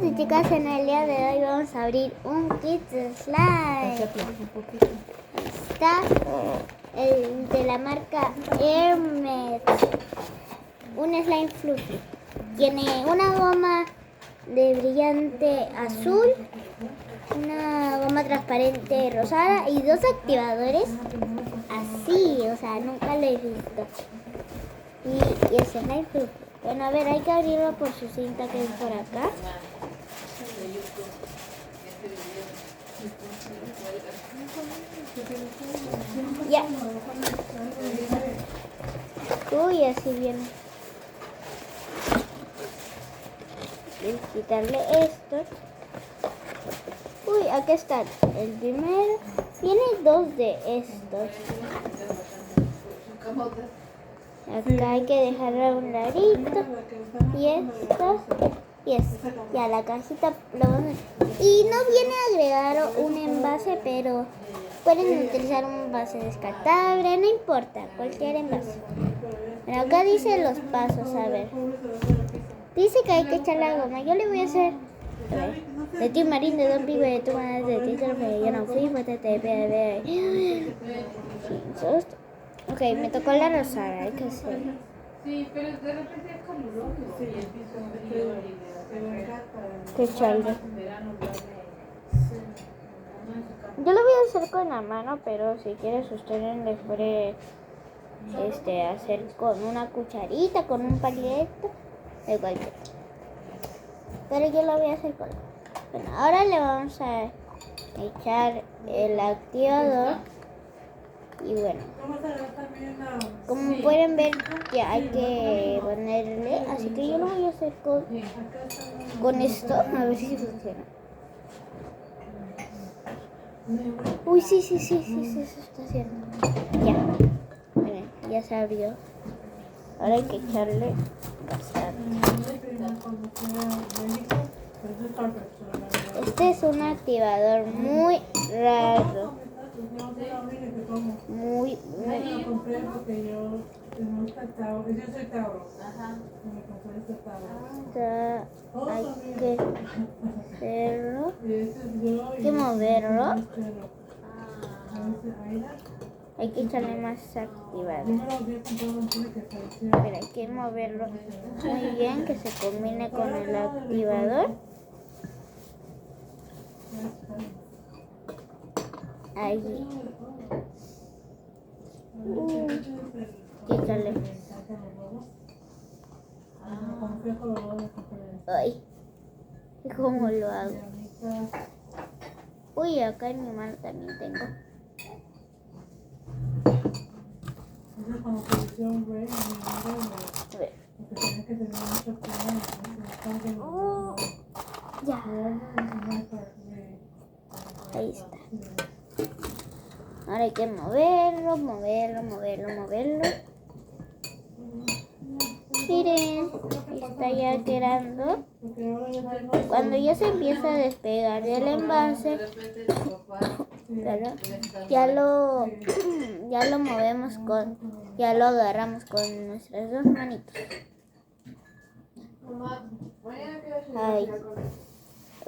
Y chicas, en el día de hoy vamos a abrir un kit de slime. Está el de la marca Hermes, un slime fluffy. Tiene una goma de brillante azul, una goma transparente rosada y dos activadores así, o sea, nunca lo he visto. Y el slime fluffy. Bueno, a ver, hay que abrirlo por su cinta que es por acá. Ya. Uy, así viene. Voy a quitarle esto. Uy, aquí están. El primero. Tiene dos de estos. Acá hay que dejarlo a un ladito. Y estos. Y esto. Ya la cajita lo vamos a... Y no viene agregado un envase, pero pueden utilizar un envase descartable, no importa, cualquier envase. Pero acá dice los pasos, a ver. Dice que hay que echar la goma. Yo le voy a hacer. A ver. De ti marín, de Don Pico, de tu madre, de ti, yo no fui, Ok, me tocó la rosada, hay que hacer. Sí, pero de repente es como loco. Sí, el piso Qué chévere. Yo lo voy a hacer con la mano, pero si quieres ustedes les puede hacer con una cucharita, con un palito, de cualquier. Pero yo lo voy a hacer con la mano. Bueno, ahora le vamos a echar el activador. Y bueno, como pueden ver que hay que ponerle, así que yo lo voy a hacer con esto, a ver si funciona. Uy, sí, se está haciendo. Ya, miren, ya se abrió. Ahora hay que echarle bastante. Este es un activador muy raro. Muy. Hay que hacerlo. Hay que moverlo. Hay que echarle más activador. Pero hay que moverlo muy bien, que se combine con el activador. Ahí. Quítale. Ay. ¿Y cómo lo hago? Uy, acá en mi mano también tengo. A ver. Ya. Ahí está. Ahora hay que moverlo. Miren, está ya quedando. Cuando ya se empieza a despegar del envase, ya lo movemos ya lo agarramos con nuestras dos manitos. Ay.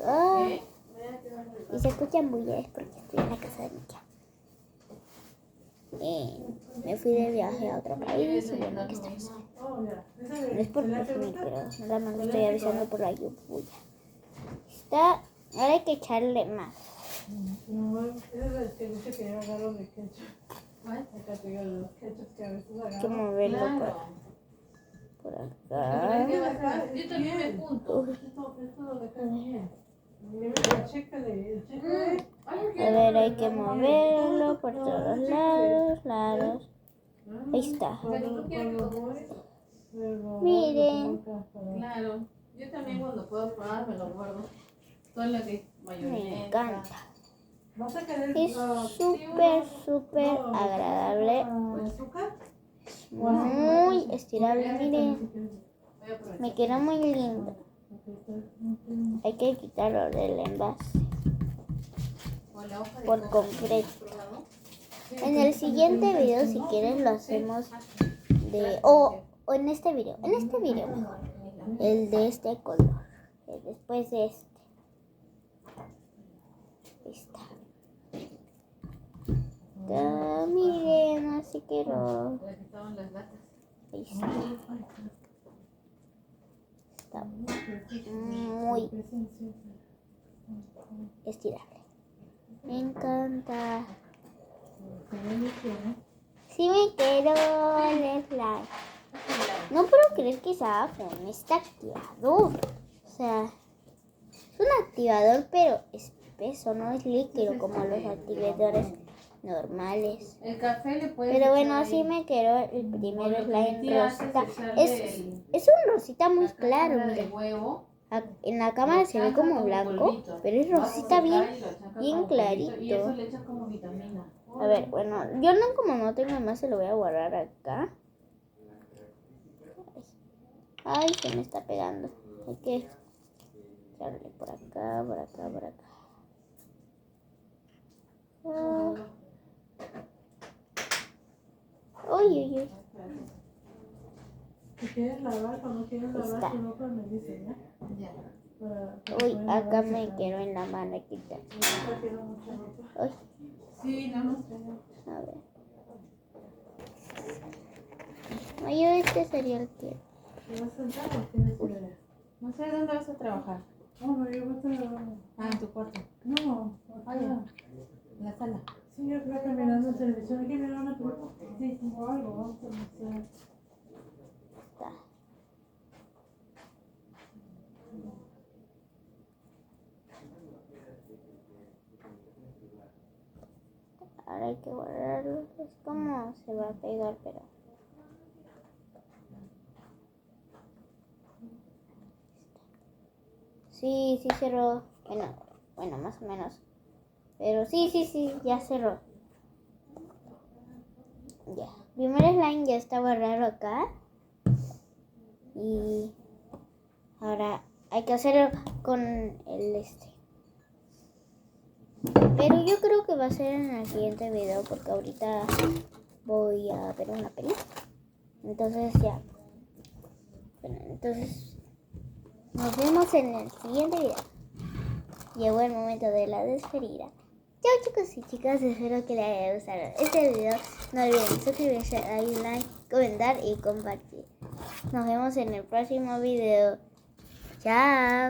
Ay. Y se escuchan bullas porque estoy en la casa de mi tía. Me fui de viaje a otro país y bueno, aquí estamos. No es por presumir, pero nada más lo estoy avisando por la lluvia. Ahora hay que echarle más. Hay que moverlo por acá. Yo también me junto. A ver, hay que moverlo por todos lados. Ahí está. Miren. Claro. Yo también cuando puedo probar me lo guardo. Todo lo que es mayonesa. Me encanta. Es súper agradable. Muy estirable, miren. Me quedó muy lindo. Hay que quitarlo del envase por completo. En el siguiente video, si quieren, lo hacemos o en este video mejor, el de este color. Después de este. Ahí está. Miren, así quiero. Le quitaban las latas. Ahí está. Está muy estirable. Me encanta. Sí me quedo el slime. No puedo creer que se haga con este activador. O sea, es un activador pero espeso, no es líquido como los activadores normales. El café le puedes Pero bueno, echar así ahí. me quedó el primer O lo que mi slime tía hace rosita. es echarle Es un rosita muy la claro, cáscara de mira. huevo. En la cámara se ve como blanco, polvito. pero es Lo hace rosita secar bien, y lo echas bien como polvito, y eso clarito. le echas como vitamina. A ver, bueno, yo no, como no tengo más, se lo voy a guardar acá. Ay, se me está pegando. Hay que echarle por acá, por acá, por acá. Uy, uy, uy. Si quieres lavar o no quieres lavar Está. tu ropa, me dices, ¿ya? Ya. Uy, acá me quedo en la manaquita. Yo quiero mucha ropa. Uy, Sí, no nos traemos. a ver. No, yo este sería el que... ¿Te vas a sentar o tienes que ir? No sé dónde vas a trabajar. No, yo voy a trabajar. Ah, en tu cuarto. No, acá. En la sala. Sí, yo creo que mirando televisión. Hay que mirar una película. Sí, o algo, vamos a hacer. Está. Ahora hay que guardarlo. Es como se va a pegar, pero... Sí, sí cerró. Bueno, más o menos. Pero sí, ya cerró. Ya. Primer slime ya está guardado acá. Y ahora hay que hacerlo con el este. Pero yo creo que va a ser en el siguiente video porque ahorita voy a ver una peli. Entonces ya. Bueno, entonces nos vemos en el siguiente video. Llegó el momento de la despedida. Chao chicos y chicas, espero que les haya gustado este video. No olviden suscribirse, darle like, comentar y compartir. Nos vemos en el próximo video. Chao.